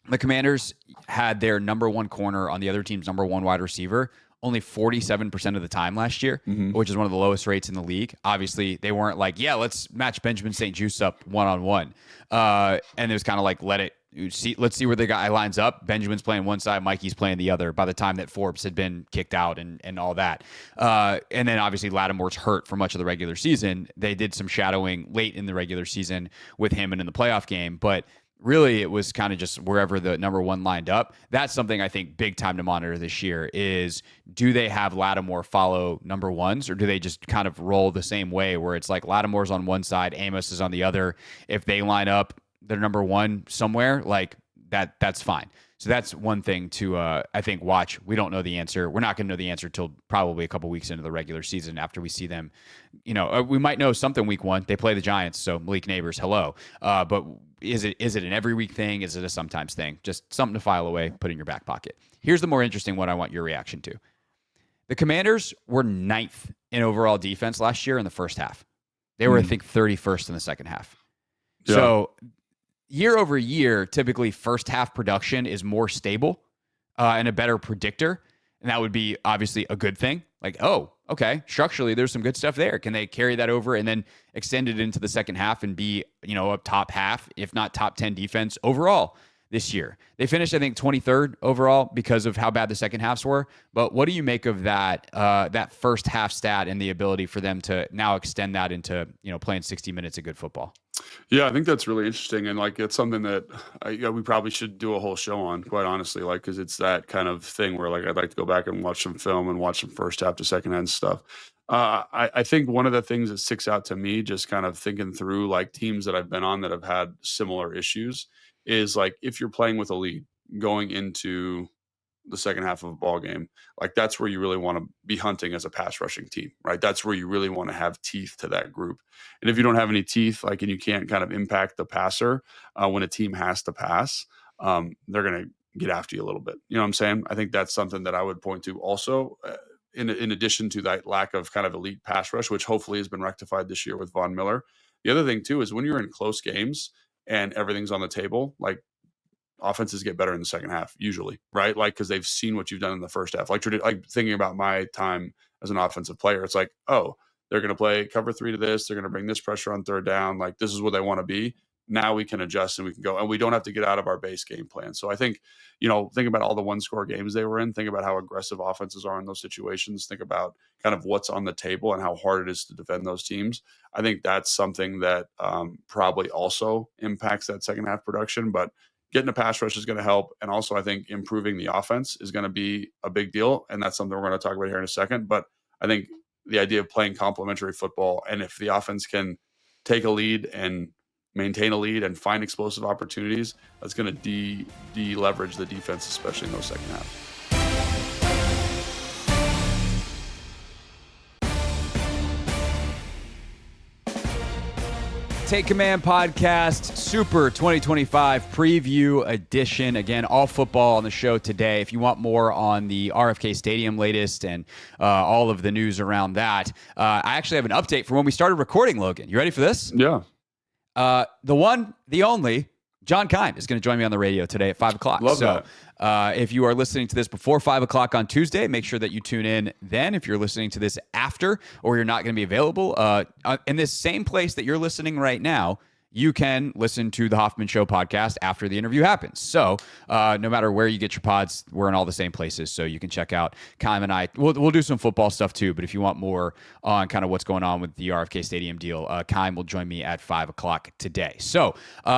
the Commanders had their number one corner on the other team's number one wide receiver only 47% of the time last year, which is one of the lowest rates in the league. Obviously, they weren't like, yeah, let's match Benjamin St. Juste up one-on-one. And it was kind of like, let's see where the guy lines up. Benjamin's playing one side, Mikey's playing the other by the time that Forbes had been kicked out and all that. And then obviously Lattimore's hurt for much of the regular season. They did some shadowing late in the regular season with him and in the playoff game, but really it was kind of just wherever the number one lined up. That's something I think big time to monitor this year is, do they have Lattimore follow number ones, or do they just kind of roll the same way where it's like Lattimore's on one side, Amos is on the other. If they line up their number one somewhere, like that's fine. So that's one thing to, I think, watch. We don't know the answer. We're not going to know the answer till probably a couple weeks into the regular season after we see them. We might know something week one. They play the Giants, so Malik Neighbors, hello. But is it an every week thing? Is it a sometimes thing? Just something to file away, put in your back pocket. Here's the more interesting one I want your reaction to. The Commanders were 9th in overall defense last year in the first half. They were, I think, 31st in the second half. Yeah. So year over year, typically first half production is more stable and a better predictor. And that would be obviously a good thing. Like, oh, okay, structurally, there's some good stuff there. Can they carry that over and then extend it into the second half and be, a top half, if not top 10 defense overall this year? They finished, I think, 23rd overall because of how bad the second halves were. But what do you make of that first half stat and the ability for them to now extend that into, playing 60 minutes of good football? Yeah, I think that's really interesting. And like, it's something that we probably should do a whole show on, quite honestly, like, because it's that kind of thing where like, I'd like to go back and watch some film and watch some first half to second end stuff. I think one of the things that sticks out to me, just kind of thinking through like teams that I've been on that have had similar issues, is like, if you're playing with a lead going into the second half of a ball game, like that's where you really want to be hunting as a pass rushing team, right? That's where you really want to have teeth to that group. And if you don't have any teeth, like, and you can't kind of impact the passer when a team has to pass, they're going to get after you a little bit. You know what I'm saying? I think that's something that I would point to also, in addition to that lack of kind of elite pass rush, which hopefully has been rectified this year with Von Miller. The other thing too is when you're in close games and everything's on the table, like, offenses get better in the second half usually, right? Like, because they've seen what you've done in the first half. Like thinking about my time as an offensive player, it's like, oh, they're going to play cover 3 to this. They're going to bring this pressure on third down. Like, this is where they want to be. now we can adjust and we can go, and we don't have to get out of our base game plan. So I think, think about all the 1-score games they were in. Think about how aggressive offenses are in those situations. Think about kind of what's on the table and how hard it is to defend those teams. I think that's something that probably also impacts that second half production, but getting a pass rush is going to help. And also I think improving the offense is going to be a big deal. And that's something we're going to talk about here in a second. But I think the idea of playing complementary football, and if the offense can take a lead and maintain a lead and find explosive opportunities, that's going to de-leverage the defense, especially in those second half. Take Command Podcast, Super 2025 Preview Edition. Again, all football on the show today. If you want more on the RFK Stadium latest and all of the news around that, I actually have an update from when we started recording, Logan. You ready for this? Yeah. The one, the only, John Keim is going to join me on the radio today at 5 o'clock. Love that. If you are listening to this before 5 o'clock on Tuesday, make sure that you tune in then. If you're listening to this after, or you're not going to be available, in this same place that you're listening right now, you can listen to the Hoffman Show podcast after the interview happens. So no matter where you get your pods, we're in all the same places. So you can check out Keim and I. We'll do some football stuff too, but if you want more on kind of what's going on with the RFK Stadium deal, Keim will join me at 5 o'clock today. So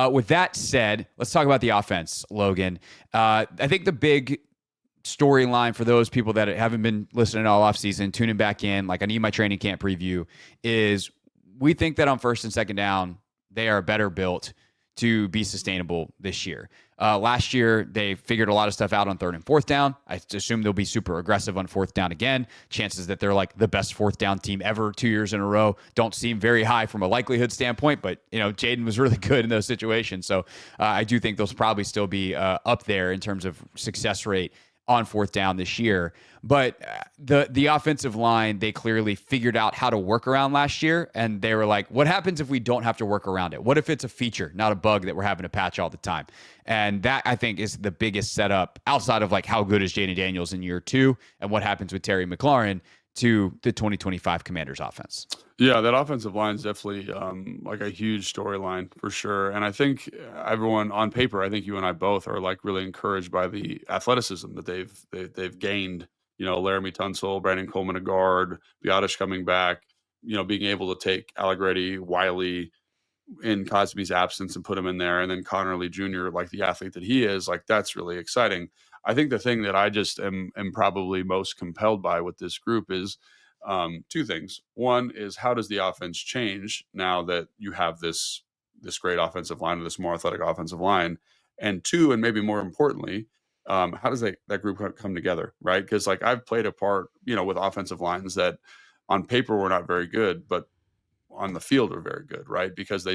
with that said, let's talk about the offense, Logan. I think the big storyline for those people that haven't been listening all offseason, tuning back in, like I need my training camp preview, is we think that on first and second down, they are better built to be sustainable this year. Last year, they figured a lot of stuff out on third and fourth down. I assume they'll be super aggressive on fourth down again. Chances that they're like the best fourth down team ever 2 years in a row don't seem very high from a likelihood standpoint, but Jaden was really good in those situations. So I do think they'll probably still be up there in terms of success rate on fourth down this year. But the offensive line, they clearly figured out how to work around last year. And they were like, what happens if we don't have to work around it? What if it's a feature, not a bug that we're having to patch all the time? And that, I think, is the biggest setup outside of like how good is Jaden Daniels in year 2 and what happens with Terry McLaurin to the 2025 Commanders offense. Yeah, that offensive line is definitely like a huge storyline for sure. And I think everyone on paper, I think you and I both are like really encouraged by the athleticism that they've gained. Laramie Tunsil, Brandon Coleman, a guard, Biotish coming back, being able to take Allegretti, Wiley in Cosby's absence and put him in there. And then Connor Lee Jr., like the athlete that he is, like that's really exciting. I think the thing that I just am probably most compelled by with this group is two things. One is, how does the offense change now that you have this great offensive line or this more athletic offensive line? And two, and maybe more importantly, how does that group come together, right? Because like I've played a part, with offensive lines that on paper were not very good, but on the field are very good, right? Because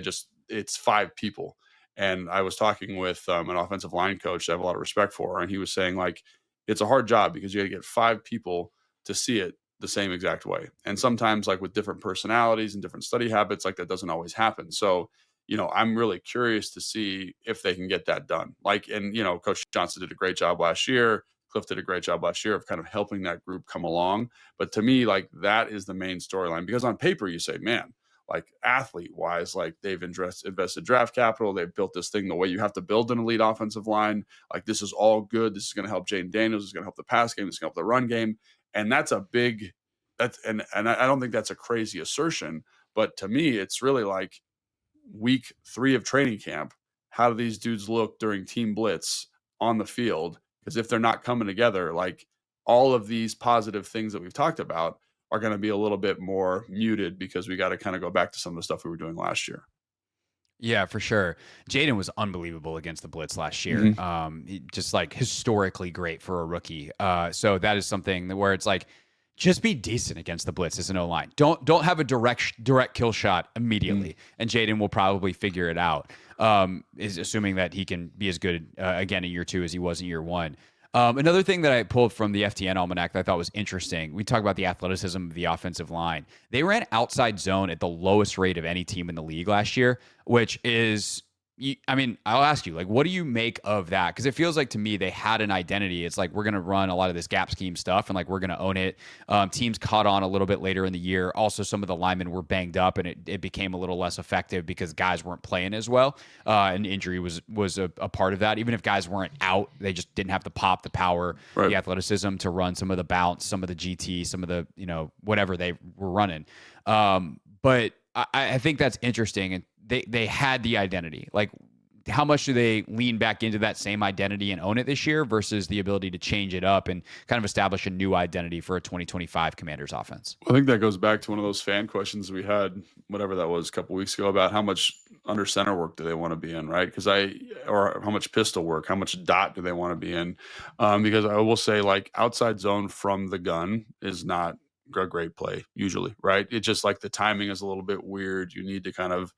it's 5 people. And I was talking with an offensive line coach that I have a lot of respect for, and he was saying like, it's a hard job because you got to get 5 people to see it the same exact way. And sometimes like with different personalities and different study habits, like that doesn't always happen. So, I'm really curious to see if they can get that done. Like, and, Coach Johnson did a great job last year. Cliff did a great job last year of kind of helping that group come along. But to me, like that is the main storyline, because on paper you say, man, like athlete wise, like they've invested draft capital. They've built this thing the way you have to build an elite offensive line. Like this is all good. This is going to help Jaden Daniels. This is going to help the pass game. This is going to help the run game. And that's and I don't think that's a crazy assertion, but to me, it's really like week 3 of training camp. How do these dudes look during team blitz on the field? Because if they're not coming together, like all of these positive things that we've talked about are going to be a little bit more muted, because we got to kind of go back to some of the stuff we were doing last year. Yeah, for sure. Jaden was unbelievable against the blitz last year. Mm-hmm. Just like historically great for a rookie. So that is something where it's like, just be decent against the blitz as an O-line. Don't have a direct kill shot immediately, and Jaden will probably figure it out. Is assuming that he can be as good again in year 2 as he was in year 1. Another thing that I pulled from the FTN Almanac that I thought was interesting, we talk about the athleticism of the offensive line. They ran outside zone at the lowest rate of any team in the league last year, which is I mean, I'll ask you, like, what do you make of that? Because it feels like to me they had an identity. It's like we're going to run a lot of this gap scheme stuff and like we're going to own it. Teams caught on a little bit later in the year. Also, some of the linemen were banged up and it became a little less effective because guys weren't playing as well. And injury was a part of that. Even if guys weren't out, they just didn't have the pop, the power, Right. the athleticism to run some of the bounce, some of the GT, some of the, whatever they were running. But I think that's interesting. And they had the identity. Like, how much do they lean back into that same identity and own it this year versus the ability to change it up and kind of establish a new identity for a 2025 Commanders offense? I think that goes back to one of those fan questions we had, whatever that was, a couple weeks ago, about how much under center work do they want to be in, right? Or how much pistol work, how much dot do they want to be in? Because I will say, like, outside zone from the gun is not a great play usually, right? It's just like the timing is a little bit weird. You need to kind of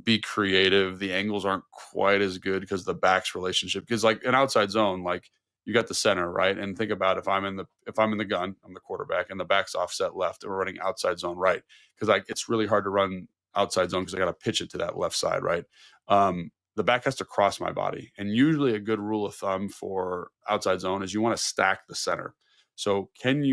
be creative. The angles aren't quite as good because of the backs relationship. Because like an outside zone, like you got the center, right? And think about if I'm in the gun, I'm the quarterback, and the back's offset left, and we're running outside zone right. Because like it's really hard to run outside zone because I got to pitch it to that left side, right? The back has to cross my body. And usually a good rule of thumb for outside zone is you want to stack the center. So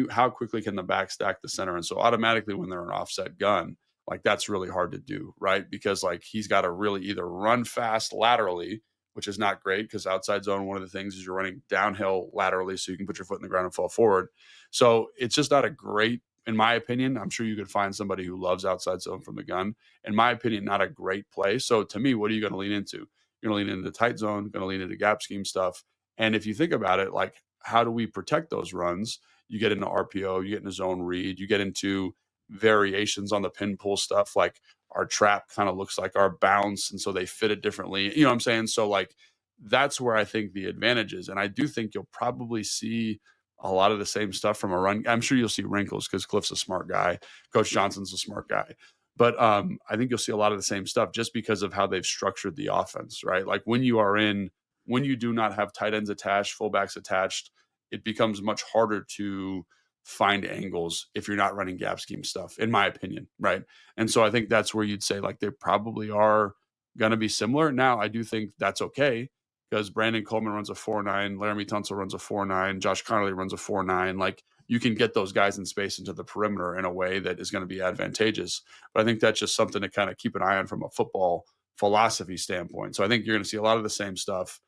how quickly can the back stack the center? And so automatically when they're an offset gun, like that's really hard to do, right? Because like he's got to really either run fast laterally, which is not great because outside zone, one of the things is you're running downhill laterally so you can put your foot in the ground and fall forward. So it's just not a great, in my opinion, I'm sure you could find somebody who loves outside zone from the gun. In my opinion, not a great play. So to me, what are you going to lean into? You're going to lean into tight zone, going to lean into gap scheme stuff. And if you think about it, like how do we protect those runs? You get into RPO, you get into zone read, you get into variations on the pin pull stuff, like our trap kind of looks like our bounce, and so they fit it differently, you know what I'm saying? So like that's where I think the advantage is. And I do think you'll probably see a lot of the same stuff from a run. I'm sure you'll see wrinkles because Cliff's a smart guy, Coach Johnson's a smart guy, but I think you'll see a lot of the same stuff just because of how they've structured the offense, right? Like when you do not have tight ends attached, fullbacks attached, it becomes much harder to find angles if you're not running gap scheme stuff, in my opinion, right? And so I think that's where you'd say like they probably are going to be similar. Now, I do think that's okay because Brandon Coleman runs a 4.9, Laramie Tunsil runs a 4.9, Josh Connolly runs a 4.9. Like you can get those guys in space into the perimeter in a way that is going to be advantageous. But I think that's just something to kind of keep an eye on from a football philosophy standpoint. So I think you're going to see a lot of the same stuff.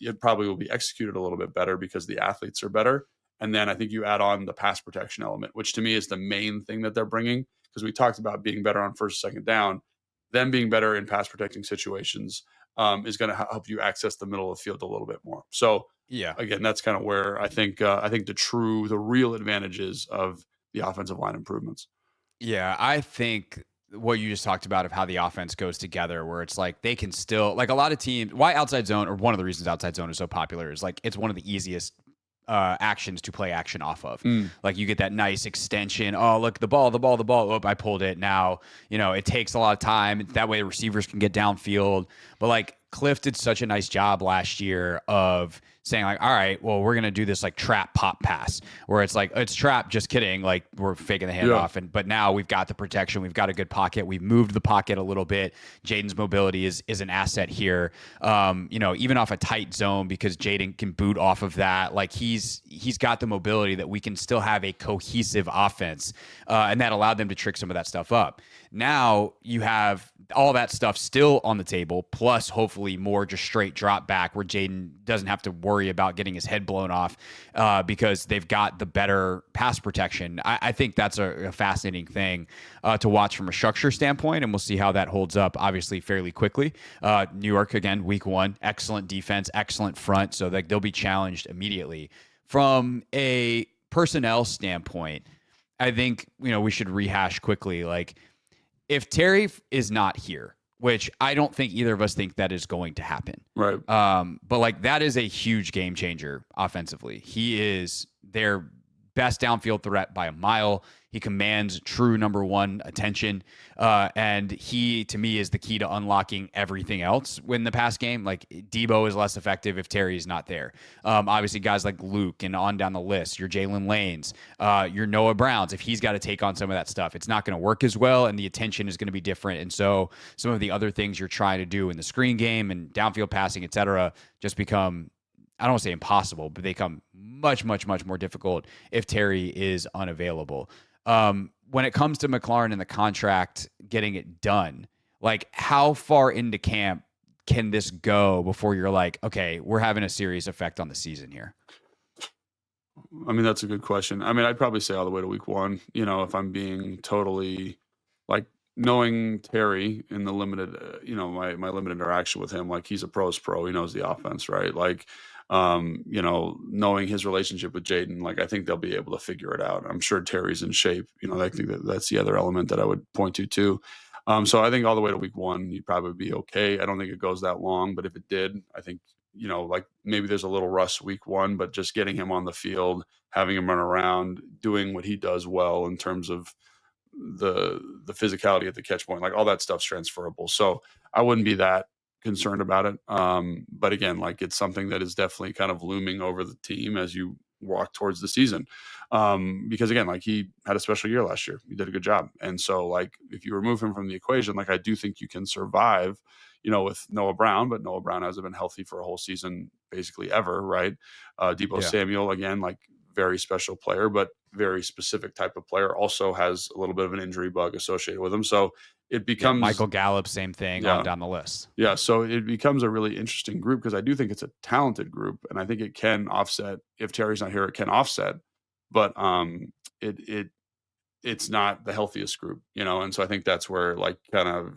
It probably will be executed a little bit better because the athletes are better. And then I think you add on the pass protection element, which to me is the main thing that they're bringing, because we talked about being better on first, second down. Them being better in pass protecting situations is going to help you access the middle of the field a little bit more. So Yeah. again, that's kind of where I think the real advantages of the offensive line improvements. Yeah, I think what you just talked about of how the offense goes together, where it's like they can still, like a lot of teams, why outside zone, or one of the reasons outside zone is so popular is like it's one of the easiest actions to play action off of. Like you get that nice extension. Oh, look, the ball. Oh, I pulled it. Now, it takes a lot of time. That way receivers can get downfield. But like Cliff did such a nice job last year of saying like, all right, well, we're going to do this like trap pop pass where it's like, it's trap, just kidding. Like we're faking the handoff. But now we've got the protection. We've got a good pocket. We've moved the pocket a little bit. Jaden's mobility is an asset here. Even off a tight zone, because Jaden can boot off of that. Like he's got the mobility that we can still have a cohesive offense. And that allowed them to trick some of that stuff up. Now you have all that stuff still on the table, plus hopefully more just straight drop back where Jaden doesn't have to worry about getting his head blown off because they've got the better pass protection. I think that's a fascinating thing to watch from a structure standpoint, and we'll see how that holds up, obviously, fairly quickly. New York, again, week one, excellent defense, excellent front, so they'll be challenged immediately. From a personnel standpoint, I think, we should rehash quickly, like, if Terry is not here, which I don't think either of us think that is going to happen. Right. But like that is a huge game changer offensively. He is their best downfield threat by a mile. He commands true number one attention. And he, to me, is the key to unlocking everything else in the pass game. Like Debo is less effective if Terry is not there. Obviously, guys like Luke and on down the list, your Jalen Lanes, your Noah Browns, if he's got to take on some of that stuff, it's not going to work as well. And the attention is going to be different. And so some of the other things you're trying to do in the screen game and downfield passing, et cetera, just become, I don't want to say impossible, but they become much, much, much more difficult if Terry is unavailable. When it comes to McLaurin and the contract getting it done, like how far into camp can this go before you're like, okay, we're having a serious effect on the season here? I mean, that's a good question. I mean, I'd probably say all the way to week 1, if I'm being totally like knowing Terry in the limited, my limited interaction with him, like he's a pro's pro, he knows the offense, right? Like, knowing his relationship with Jaden, like I think they'll be able to figure it out. I'm sure Terry's in shape. I think that's the other element that I would point to too. So I think all the way to week 1, you'd probably be okay. I don't think it goes that long, but if it did, I think, like maybe there's a little rust week 1, but just getting him on the field, having him run around, doing what he does well in terms of the physicality at the catch point, like all that stuff's transferable. So I wouldn't be that concerned about it. But again, like it's something that is definitely kind of looming over the team as you walk towards the season. Because again, like he had a special year last year. He did a good job. And so like, if you remove him from the equation, like I do think you can survive, with Noah Brown, but Noah Brown hasn't been healthy for a whole season, basically ever. Right. Debo Samuel, again, like very special player, but very specific type of player, also has a little bit of an injury bug associated with him. So it becomes Michael Gallup, same thing on down the list. Yeah. So it becomes a really interesting group because I do think it's a talented group, and I think it can offset if Terry's not here, it can offset, but it's not the healthiest group, and so I think that's where like kind of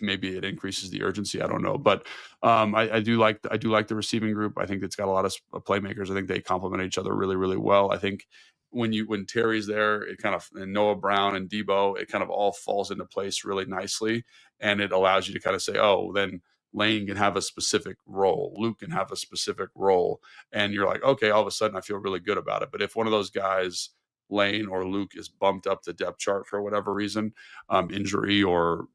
maybe it increases the urgency. I don't know, but I do like the receiving group. I think it's got a lot of playmakers. I think they complement each other really, really well. I think when Terry's there, it kind of, and Noah Brown and Debo, it kind of all falls into place really nicely, and it allows you to kind of say, oh, then Lane can have a specific role, Luke can have a specific role, and you're like, okay, all of a sudden I feel really good about it. But if one of those guys, Lane or Luke, is bumped up the depth chart for whatever reason, injury or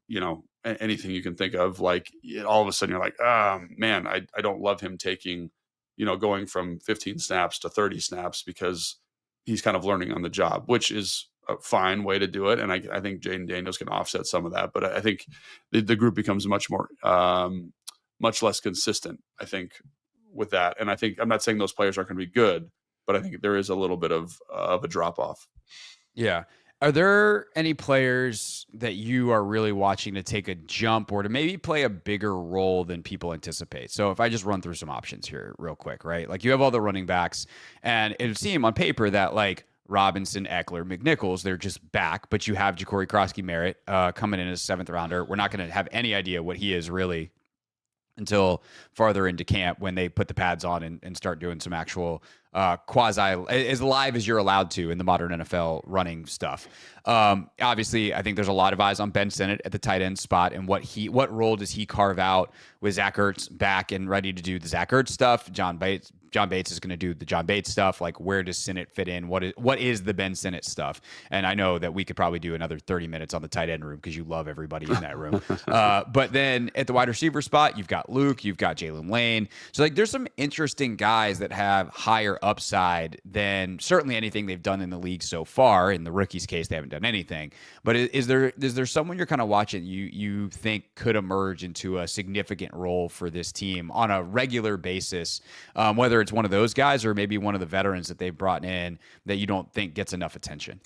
anything you can think of, like all of a sudden you're like, man, I don't love him taking, going from 15 snaps to 30 snaps because he's kind of learning on the job, which is a fine way to do it. And I think Jaden Daniels can offset some of that, but I think the group becomes much less consistent, I think, with that. And I think, I'm not saying those players aren't going to be good, but I think there is a little bit of a drop off. Yeah. Are there any players that you are really watching to take a jump or to maybe play a bigger role than people anticipate? So if I just run through some options here real quick, right? Like you have all the running backs, and it would seem on paper that like Robinson, Eckler, McNichols, they're just back, but you have Ja'Cory Krosky-Merritt coming in as a 7th rounder. We're not going to have any idea what he is really until farther into camp when they put the pads on and start doing some actual quasi as live as you're allowed to in the modern NFL running stuff. Obviously, I think there's a lot of eyes on Ben Sinnott at the tight end spot and what role does he carve out with Zach Ertz back and ready to do the Zach Ertz stuff. John Bates is going to do the John Bates stuff. Like, where does Sinnott fit in? What is the Ben Sinnott stuff? And I know that we could probably do another 30 minutes on the tight end room because you love everybody in that room. But then at the wide receiver spot, you've got Luke, you've got Jalen Lane. So like, there's some interesting guys that have higher upside than certainly anything they've done in the league so far. In the rookies' case, they haven't done anything. But is there someone you're kind of watching you think could emerge into a significant role for this team on a regular basis, whether it's one of those guys or maybe one of the veterans that they've brought in that you don't think gets enough attention?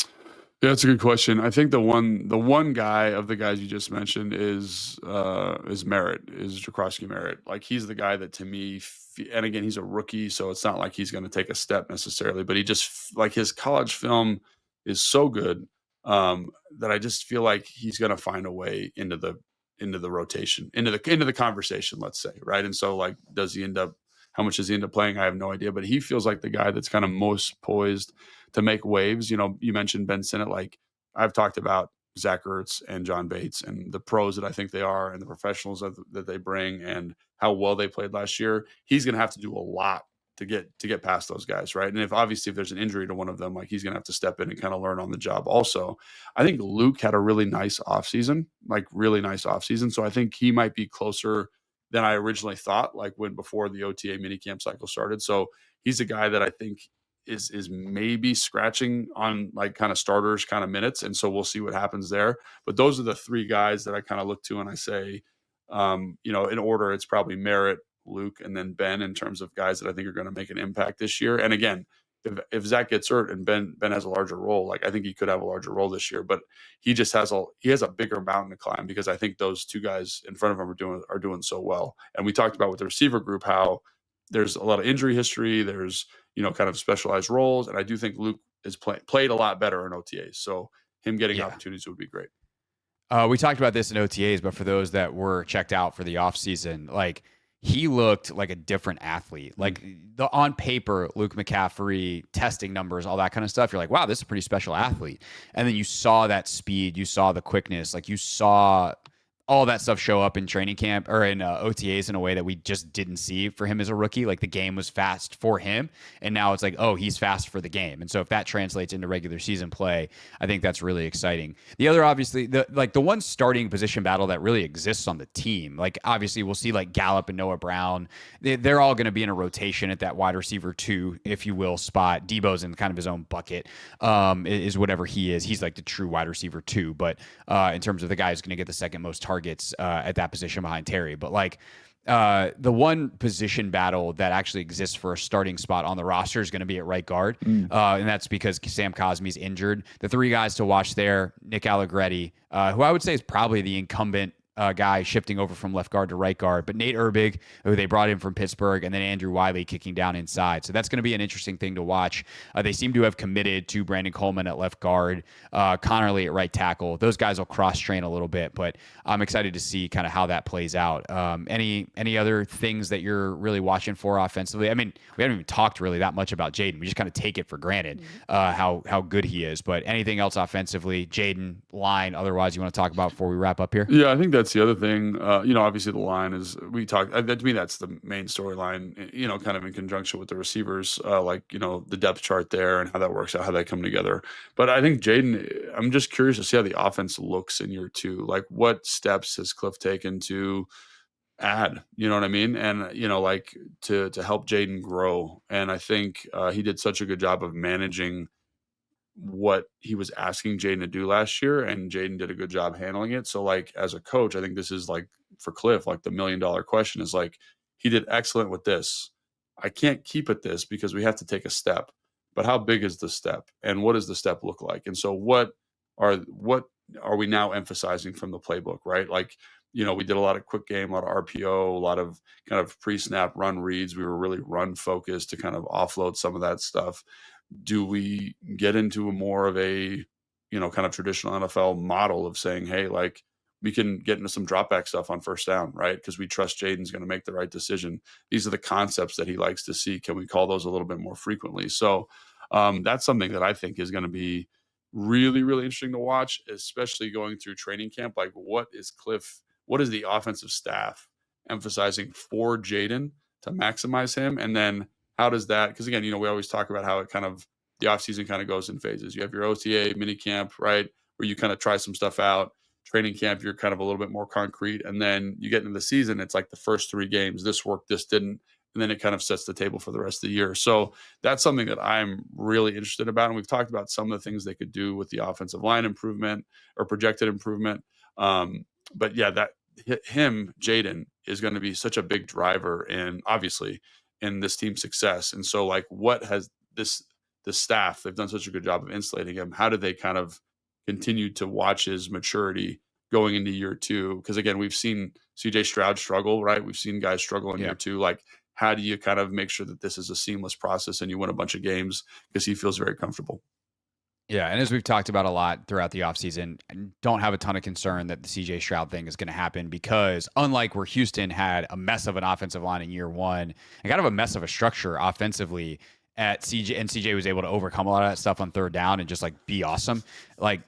Yeah, that's a good question. I think the one guy of the guys you just mentioned is Merritt, is Ja'Cory Merritt. Like, he's the guy that to me, and again, he's a rookie, so it's not like he's going to take a step necessarily, but he just, like, his college film is so good that I just feel like he's going to find a way into the rotation, into the conversation, let's say, right? And so, like, how much does he end up playing? I have no idea, but he feels like the guy that's kind of most poised to make waves. You mentioned Ben Sinnott. Like, I've talked about Zach Ertz and John Bates and the pros that I think they are and the professionals that they bring and how well they played last year. He's going to have to do a lot to get past those guys, right? And if there's an injury to one of them, like he's gonna have to step in and kind of learn on the job. Also, I think Luke had a really nice offseason, like really nice offseason. So I think he might be closer than I originally thought, like when before the OTA minicamp cycle started. So he's a guy that I think is maybe scratching on like kind of starters kind of minutes. And so we'll see what happens there. But those are the three guys that I kind of look to and I say, in order, it's probably Merritt, Luke, and then Ben in terms of guys that I think are going to make an impact this year. And again, if Zach gets hurt and Ben has a larger role, like I think he could have a larger role this year, but he just has a bigger mountain to climb because I think those two guys in front of him are doing so well. And we talked about with the receiver group how there's a lot of injury history. There's kind of specialized roles, and I do think Luke is played a lot better in OTAs. So him getting opportunities would be great. We talked about this in OTAs, but for those that were checked out for the offseason, like he looked like a different athlete. Like on paper, Luke McCaffrey, testing numbers, all that kind of stuff. You're like, wow, this is a pretty special athlete. And then you saw that speed, you saw the quickness, like you saw all that stuff show up in training camp or in OTAs in a way that we just didn't see for him as a rookie. Like the game was fast for him, and now it's like, oh, he's fast for the game. And so if that translates into regular season play, I think that's really exciting. The other, obviously, the one starting position battle that really exists on the team, like obviously we'll see like Gallup and Noah Brown. They're all going to be in a rotation at that wide receiver 2, if you will, spot. Debo's in kind of his own bucket, is whatever he is. He's like the true wide receiver 2, but in terms of the guy who's going to get the second most targets at that position behind Terry. But like the one position battle that actually exists for a starting spot on the roster is going to be at right guard. And that's because Sam Cosmi's injured. The three guys to watch there, Nick Allegretti, who I would say is probably the incumbent guy shifting over from left guard to right guard, but Nate Erbig, who they brought in from Pittsburgh, and then Andrew Wiley kicking down inside. So that's going to be an interesting thing to watch. They seem to have committed to Brandon Coleman at left guard, Connerly at right tackle. Those guys will cross-train a little bit, but I'm excited to see kind of how that plays out. Any other things that you're really watching for offensively? I mean, we haven't even talked really that much about Jaden. We just kind of take it for granted how good he is. But anything else offensively, Jaden, line, otherwise you want to talk about before we wwrap up here? Yeah, I think that's the other thing. Obviously the line is, we talked, to me, that's the main storyline, kind of in conjunction with the receivers, the depth chart there and how that works out, how they come together. But I think Jaden, I'm just curious to see how the offense looks in year 2. Like what steps has Cliff taken to add, you know what I mean? And, to help Jaden grow. And I think he did such a good job of managing what he was asking Jaden to do last year, and Jaden did a good job handling it. So like as a coach, I think this is like for Cliff, like the $1 million question is like, he did excellent with this. I can't keep at this because we have to take a step, but how big is the step and what does the step look like? And so what are we now emphasizing from the playbook, right? Like, we did a lot of quick game, a lot of RPO, a lot of kind of pre-snap run reads. We were really run focused to kind of offload some of that stuff. Do we get into a more of a, kind of traditional NFL model of saying, hey, like we can get into some drop back stuff on first down, right? Because we trust Jaden's going to make the right decision. These are the concepts that he likes to see. Can we call those a little bit more frequently? So that's something that I think is going to be really, really interesting to watch, especially going through training camp. Like what is the offensive staff emphasizing for Jaden to maximize him? And then how does that, because again, we always talk about how it kind of, the offseason kind of goes in phases. You have your OTA mini camp, right, where you kind of try some stuff out. Training camp, you're kind of a little bit more concrete. And then you get into the season, it's like the first 3 games, this worked, this didn't. And then it kind of sets the table for the rest of the year. So that's something that I'm really interested about. And we've talked about some of the things they could do with the offensive line improvement or projected improvement. But yeah, that Jaden is going to be such a big driver and obviously in this team's success. And so like what has the staff, they've done such a good job of insulating him. How do they kind of continue to watch his maturity going into year 2? Because again, we've seen CJ Stroud struggle, right? We've seen guys struggle in year 2. Like how do you kind of make sure that this is a seamless process and you win a bunch of games because he feels very comfortable? Yeah, and as we've talked about a lot throughout the offseason, I don't have a ton of concern that the CJ Stroud thing is going to happen because unlike where Houston had a mess of an offensive line in year 1 and kind of a mess of a structure offensively at CJ, and CJ was able to overcome a lot of that stuff on third down and just like be awesome. Like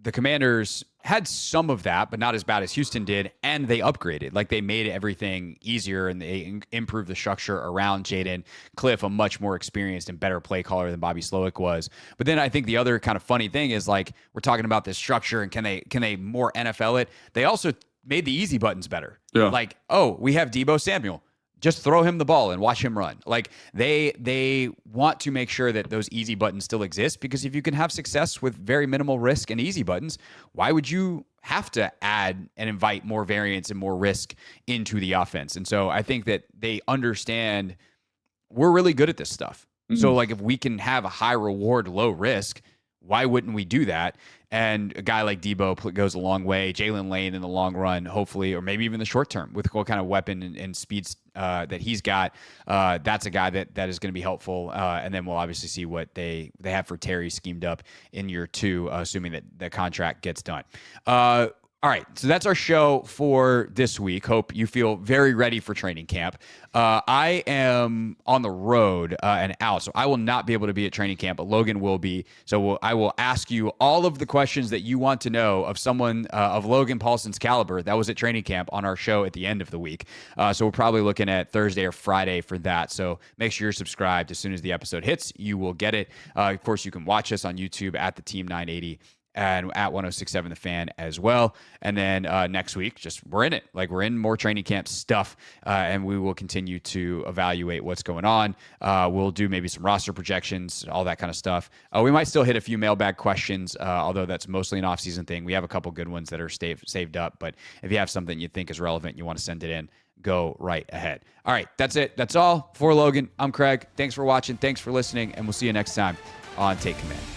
the Commanders had some of that, but not as bad as Houston did, and they upgraded. Like, they made everything easier, and they improved the structure around Jaden Cliff, a much more experienced and better play caller than Bobby Slowick was. But then I think the other kind of funny thing is, like, we're talking about this structure, and can they more NFL it? They also made the easy buttons better. Yeah. Like, oh, we have Deebo Samuel. Just throw him the ball and watch him run. Like, they want to make sure that those easy buttons still exist, because if you can have success with very minimal risk and easy buttons, why would you have to add and invite more variance and more risk into the offense? And so I think that they understand we're really good at this stuff. Mm-hmm. So, like, if we can have a high reward, low risk, why wouldn't we do that? And a guy like Deebo goes a long way. Jalen Lane in the long run, hopefully, or maybe even the short term, with what kind of weapon and speeds that he's got. That's a guy that is going to be helpful. And then we'll obviously see what they have for Terry schemed up in year 2, assuming that the contract gets done. All right, so that's our show for this week. Hope you feel very ready for training camp. I am on the road and out, so I will not be able to be at training camp, but Logan will be. So I will ask you all of the questions that you want to know of someone of Logan Paulsen's caliber that was at training camp on our show at the end of the week. So we're probably looking at Thursday or Friday for that. So make sure you're subscribed. As soon as the episode hits, you will get it. Of course, you can watch us on YouTube at the Team 980. And at 106.7 The Fan as well. And then next week, we're in it. Like, we're in more training camp stuff, and we will continue to evaluate what's going on. We'll do maybe some roster projections, all that kind of stuff. We might still hit a few mailbag questions, although that's mostly an off-season thing. We have a couple good ones that are saved up, but if you have something you think is relevant, you want to send it in, go right ahead. All right, that's it. That's all for Logan. I'm Craig. Thanks for watching. Thanks for listening, and we'll see you next time on Take Command.